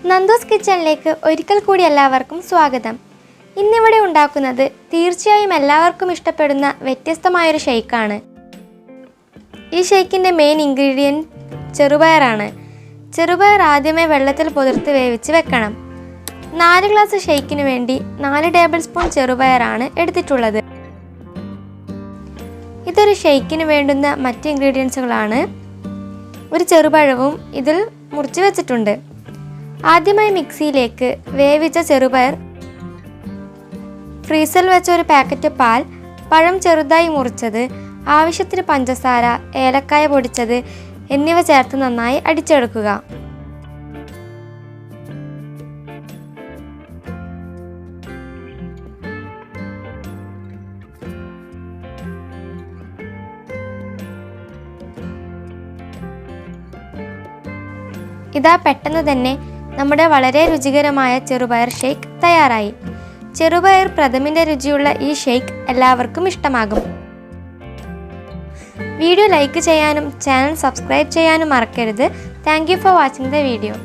നന്ദൂസ് കിച്ചണിലേക്ക് ഒരിക്കൽ കൂടി എല്ലാവർക്കും സ്വാഗതം. ഇന്നിവിടെ ഉണ്ടാക്കുന്നത് തീർച്ചയായും എല്ലാവർക്കും ഇഷ്ടപ്പെടുന്ന വ്യത്യസ്തമായൊരു ഷേക്കാണ്. ഈ ഷേക്കിൻ്റെ മെയിൻ ഇൻഗ്രീഡിയൻറ്റ് ചെറുപയറാണ്. ചെറുപയർ ആദ്യമേ വെള്ളത്തിൽ പുതിർത്ത് വേവിച്ച് വെക്കണം. 4 ഗ്ലാസ് ഷേക്കിന് വേണ്ടി 4 ടേബിൾ സ്പൂൺ ചെറുപയറാണ് എടുത്തിട്ടുള്ളത്. ഇതൊരു ഷേക്കിന് വേണ്ടുന്ന മറ്റ് ഇൻഗ്രീഡിയൻസുകളാണ്. ഒരു ചെറുപഴവും ഇതിൽ മുറിച്ച് വെച്ചിട്ടുണ്ട്. ആദ്യമായി മിക്സിയിലേക്ക് വേവിച്ച ചെറുപയർ, ഫ്രീസറിൽ വെച്ച ഒരു പാക്കറ്റ് പാൽ, പഴം ചെറുതായി മുറിച്ചത്, ആവശ്യത്തിന് പഞ്ചസാര, ഏലക്കായ പൊടിച്ചത് എന്നിവ ചേർത്ത് നന്നായി അടിച്ചെടുക്കുക. ഇതാ പെട്ടെന്ന് തന്നെ നമ്മുടെ വളരെ രുചികരമായ ചെറുപയർ ഷേക്ക് തയ്യാറായി. ചെറുപയർ പ്രഥമിൻ്റെ രുചിയുള്ള ഈ ഷേക്ക് എല്ലാവർക്കും ഇഷ്ടമാകും. വീഡിയോ ലൈക്ക് ചെയ്യാനും ചാനൽ സബ്സ്ക്രൈബ് ചെയ്യാനും മറക്കരുത്. Thank you for watching the video.